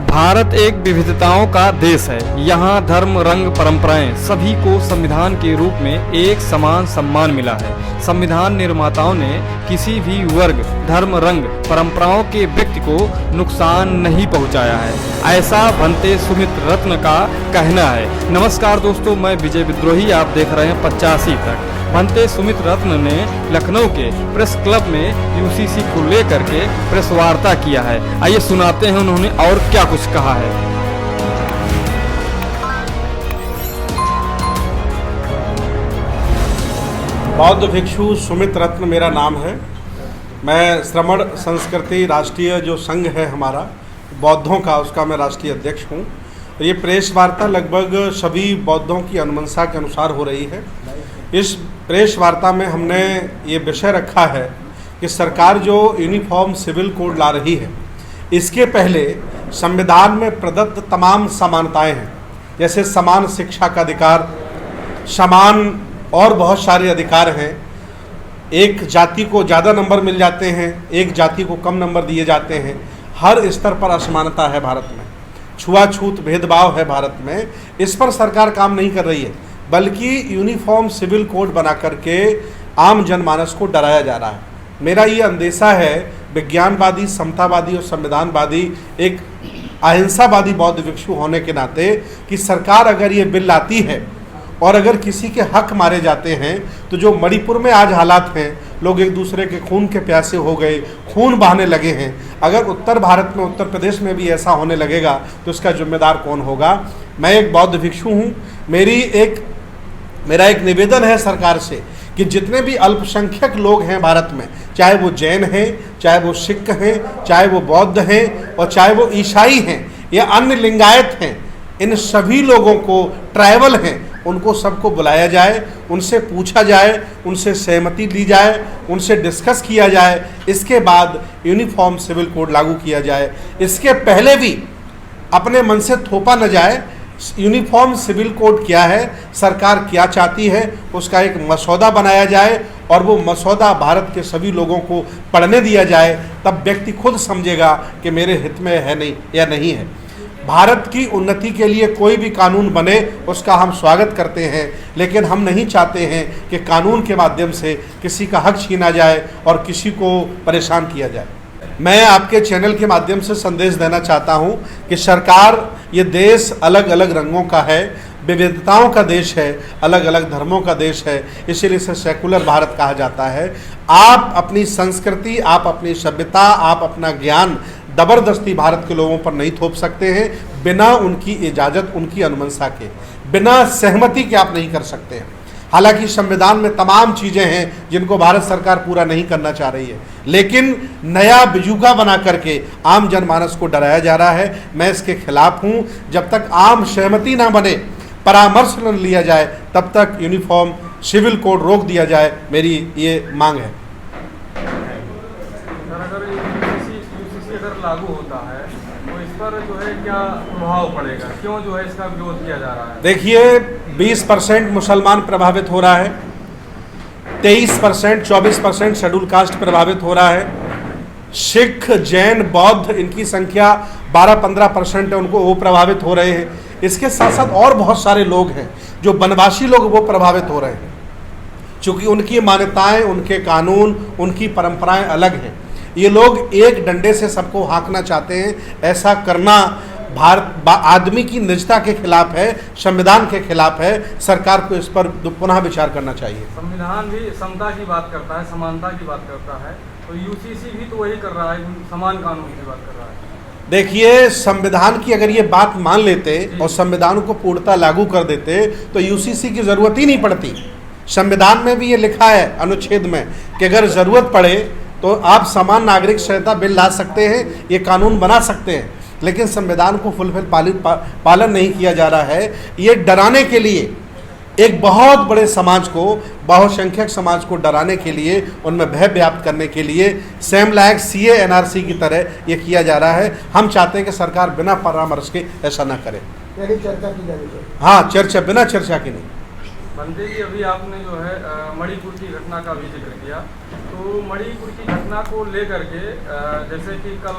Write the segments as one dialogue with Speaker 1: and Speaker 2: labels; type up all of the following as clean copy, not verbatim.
Speaker 1: भारत एक विविधताओं का देश है। यहाँ धर्म, रंग, परंपराएं सभी को संविधान के रूप में एक समान सम्मान मिला है। संविधान निर्माताओं ने किसी भी वर्ग, धर्म, रंग, परंपराओं के व्यक्ति को नुकसान नहीं पहुँचाया है, ऐसा भंते सुमित रत्न का कहना है। नमस्कार दोस्तों, मैं विजय विद्रोही, आप देख रहे हैं 85 तक। भंते सुमित रत्न ने लखनऊ के प्रेस क्लब में यूसीसी को लेकर के प्रेस वार्ता किया है। आइए सुनाते हैं उन्होंने और क्या कुछ कहा है।
Speaker 2: बौद्ध भिक्षु सुमित रत्न मेरा नाम है। मैं श्रमण संस्कृति राष्ट्रीय जो संघ है हमारा बौद्धों का, उसका मैं राष्ट्रीय अध्यक्ष हूँ। ये प्रेस वार्ता लगभग सभी बौद्धों की अनुमंशा के अनुसार हो रही है। इस प्रेस वार्ता में हमने ये विषय रखा है कि सरकार जो यूनिफॉर्म सिविल कोड ला रही है, इसके पहले संविधान में प्रदत्त तमाम समानताएं हैं, जैसे समान शिक्षा का अधिकार, समान और बहुत सारे अधिकार हैं। एक जाति को ज़्यादा नंबर मिल जाते हैं, एक जाति को कम नंबर दिए जाते हैं। हर स्तर पर असमानता है भारत में, छुआछूत भेदभाव है भारत में। इस पर सरकार काम नहीं कर रही है, बल्कि यूनिफॉर्म सिविल कोड बना करके आम जनमानस को डराया जा रहा है। मेरा ये अंदेशा है, विज्ञानवादी, समतावादी और संविधानवादी, एक अहिंसावादी बौद्ध भिक्षु होने के नाते, कि सरकार अगर ये बिल लाती है और अगर किसी के हक मारे जाते हैं, तो जो मणिपुर में आज हालात हैं, लोग एक दूसरे के खून के प्यासे हो गए, खून बहाने लगे हैं, अगर उत्तर भारत में, उत्तर प्रदेश में भी ऐसा होने लगेगा तो इसका जिम्मेदार कौन होगा। मैं एक बौद्ध भिक्षु हूँ। मेरा एक निवेदन है सरकार से कि जितने भी अल्पसंख्यक लोग हैं भारत में, चाहे वो जैन हैं, चाहे वो सिख हैं, चाहे वो बौद्ध हैं और चाहे वो ईसाई हैं या अन्य लिंगायत हैं, इन सभी लोगों को, ट्राइबल हैं, उनको सबको बुलाया जाए, उनसे पूछा जाए, उनसे सहमति ली जाए, उनसे डिस्कस किया जाए, इसके बाद यूनिफॉर्म सिविल कोड लागू किया जाए। इसके पहले भी अपने मन से थोपा न जाए। यूनिफॉर्म सिविल कोड क्या है, सरकार क्या चाहती है, उसका एक मसौदा बनाया जाए और वो मसौदा भारत के सभी लोगों को पढ़ने दिया जाए, तब व्यक्ति खुद समझेगा कि मेरे हित में है नहीं या नहीं है। भारत की उन्नति के लिए कोई भी कानून बने, उसका हम स्वागत करते हैं, लेकिन हम नहीं चाहते हैं कि कानून के माध्यम से किसी का हक छीना जाए और किसी को परेशान किया जाए। मैं आपके चैनल के माध्यम से संदेश देना चाहता हूं कि सरकार, ये देश अलग अलग रंगों का है, विविधताओं का देश है, अलग अलग धर्मों का देश है, इसीलिए इसे सेकुलर भारत कहा जाता है। आप अपनी संस्कृति, आप अपनी सभ्यता, आप अपना ज्ञान ज़बरदस्ती भारत के लोगों पर नहीं थोप सकते हैं, बिना उनकी इजाज़त, उनकी अनुमंशा के, बिना सहमति के आप नहीं कर सकते हैं। हालांकि संविधान में तमाम चीज़ें हैं जिनको भारत सरकार पूरा नहीं करना चाह रही है, लेकिन नया बिजुगा बना करके आम जनमानस को डराया जा रहा है। मैं इसके खिलाफ हूँ। जब तक आम सहमति ना बने, परामर्श न लिया जाए, तब तक यूनिफॉर्म सिविल कोड रोक दिया जाए, मेरी ये मांग है।
Speaker 1: अगर यूसीसी अगर लागू होता है तो इस पर जो है क्या प्रभाव पड़ेगा, क्यों जो है इसका विरोध किया जा रहा है?
Speaker 2: देखिए, 20% मुसलमान प्रभावित हो रहा है, 23%, 24% शेड्यूल कास्ट प्रभावित हो रहा है। सिख, जैन, बौद्ध, इनकी संख्या 12-15% है, उनको वो प्रभावित हो रहे हैं। इसके साथ साथ और बहुत सारे लोग हैं जो वनवासी लोग, वो प्रभावित हो रहे हैं, क्योंकि उनकी मान्यताएं, उनके कानून, उनकी परंपराएं अलग हैं। ये लोग एक डंडे से सबको हाँकना चाहते हैं। ऐसा करना भारत आदमी की निजता के खिलाफ है, संविधान के खिलाफ है। सरकार को इस पर पुनः विचार करना चाहिए।
Speaker 1: संविधान भी समता की बात करता है, समानता की बात करता है, तो यूसीसी भी तो वही कर रहा है, समान कानून की बात कर रहा है।
Speaker 2: देखिए, संविधान की अगर ये बात मान लेते और संविधान को पूर्णतः लागू कर देते तो यूसीसी की ज़रूरत ही नहीं पड़ती। संविधान में भी ये लिखा है अनुच्छेद में कि अगर ज़रूरत पड़े तो आप समान नागरिक संहिता बिल ला सकते हैं, ये कानून बना सकते हैं, लेकिन संविधान को फुलफिल पालन नहीं किया जा रहा है। ये डराने के लिए, एक बहुत बड़े समाज को, बहुसंख्यक समाज को डराने के लिए, उनमें भय व्याप्त करने के लिए सेम लायक सीए एनआरसी की तरह ये किया जा रहा है। हम चाहते हैं कि सरकार बिना परामर्श के ऐसा ना करे।
Speaker 3: चर्चा की जानी चाहिए।
Speaker 2: हाँ, चर्चा, बिना चर्चा के नहीं।
Speaker 1: बंदे जी, अभी आपने जो है मणिपुर की घटना का भी जिक्र किया, तो मणिपुर की घटना को लेकर के जैसे कि कल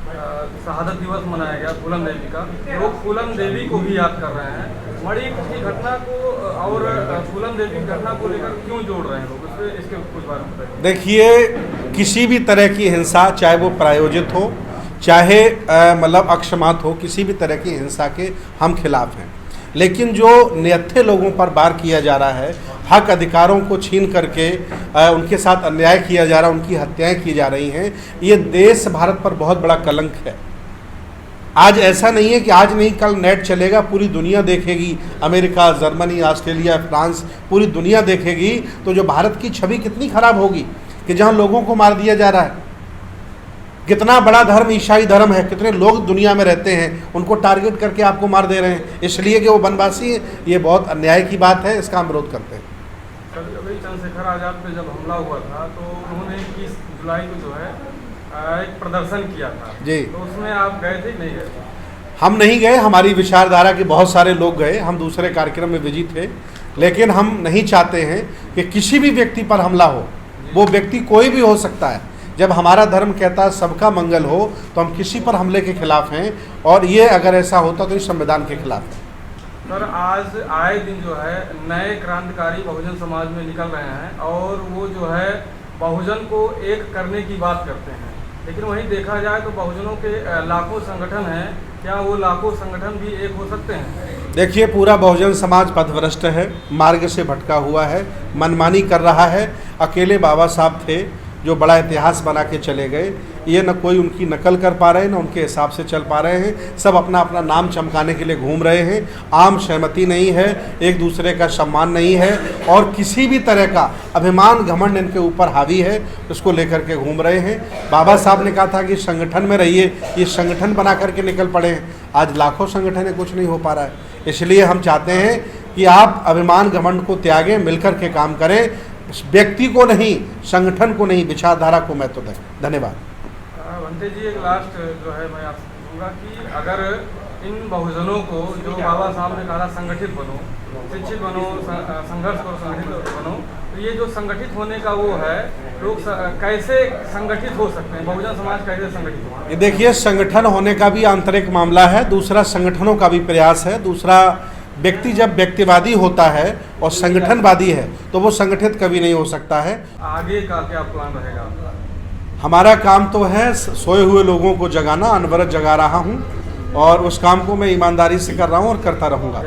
Speaker 1: शहादत दिवस मनाया गया फूलन देवी का, लोग फूलन देवी को भी याद कर रहे हैं। मणिक की घटना को और फूलन देवी की घटना को लेकर क्यों जोड़ रहे हैं लोग, इसके कुछ बारे में बताइए।
Speaker 2: देखिए, किसी भी तरह की हिंसा, चाहे वो प्रायोजित हो, चाहे मतलब अक्षमात हो, किसी भी तरह की हिंसा के हम खिलाफ हैं। लेकिन जो निहत्थे लोगों पर वार किया जा रहा है, हक अधिकारों को छीन करके उनके साथ अन्याय किया जा रहा है, उनकी हत्याएं की जा रही हैं, ये देश भारत पर बहुत बड़ा कलंक है। आज ऐसा नहीं है कि आज नहीं कल नेट चलेगा, पूरी दुनिया देखेगी, अमेरिका, जर्मनी, ऑस्ट्रेलिया, फ्रांस, पूरी दुनिया देखेगी, तो जो भारत की छवि कितनी खराब होगी कि जहाँ लोगों को मार दिया जा रहा है। कितना बड़ा धर्म ईसाई धर्म है, कितने लोग दुनिया में रहते हैं, उनको टारगेट करके आपको मार दे रहे हैं इसलिए कि वो वनवासी हैं। ये बहुत अन्याय की बात है, इसका हम विरोध करते हैं।
Speaker 1: अभी चंद्रशेखर आज़ाद पे जब हमला हुआ था तो उन्होंने 21 जुलाई को जो है एक प्रदर्शन किया था
Speaker 2: जी,
Speaker 1: तो उसमें आप गए थे नहीं गए?
Speaker 2: हम नहीं गए, हमारी विचारधारा के बहुत सारे लोग गए, हम दूसरे कार्यक्रम में बिजी थे। लेकिन हम नहीं चाहते हैं कि किसी भी व्यक्ति पर हमला हो, वो व्यक्ति कोई भी हो सकता है। जब हमारा धर्म कहता है सबका मंगल हो, तो हम किसी पर हमले के खिलाफ हैं, और ये अगर ऐसा होता तो इस संविधान के खिलाफ है।
Speaker 1: सर, आज आए दिन जो है नए क्रांतिकारी बहुजन समाज में निकल रहे हैं और वो जो है बहुजन को एक करने की बात करते हैं, लेकिन वहीं देखा जाए तो बहुजनों के लाखों संगठन हैं, क्या वो लाखों संगठन भी एक हो सकते हैं?
Speaker 2: देखिए, पूरा बहुजन समाज पथभ्रष्ट है, मार्ग से भटका हुआ है, मनमानी कर रहा है। अकेले बाबा साहब थे जो बड़ा इतिहास बना के चले गए, ये न कोई उनकी नकल कर पा रहे हैं, न उनके हिसाब से चल पा रहे हैं। सब अपना अपना नाम चमकाने के लिए घूम रहे हैं। आम सहमति नहीं है, एक दूसरे का सम्मान नहीं है, और किसी भी तरह का अभिमान घमंड इनके ऊपर हावी है, उसको लेकर के घूम रहे हैं। बाबा साहब ने कहा था कि संगठन में रहिए, ये संगठन बना करके निकल पड़े हैं। आज लाखों संगठन है, कुछ नहीं हो पा रहा है। इसलिए हम चाहते हैं कि आप अभिमान घमंड को त्यागें, मिलकर के काम करें, व्यक्ति को नहीं, संगठन को नहीं, विचारधारा को महत्व दें। धन्यवाद।
Speaker 1: भंते जी, एक लास्ट जो है मैं आपसे पूछूंगा कि अगर इन बहुजनों को जो बाबा साहब ने कहा संगठित बनो, शिक्षित बनो, संघर्ष करो, संगठित बनो, तो ये जो संगठित होने का वो है, लोग कैसे संगठित हो सकते हैं? बहुजन समाज कैसे संगठित हो?
Speaker 2: ये देखिए, संगठन होने का भी आंतरिक मामला है, दूसरा संगठनों का भी प्रयास है, दूसरा व्यक्ति जब व्यक्तिवादी होता है और संगठनवादी है तो वो संगठित कभी नहीं हो सकता है।
Speaker 1: आगे का क्या प्लान रहेगा?
Speaker 2: हमारा काम तो है सोए हुए लोगों को जगाना, अनवरत जगा रहा हूँ, और उस काम को मैं ईमानदारी से कर रहा हूँ और करता रहूँगा।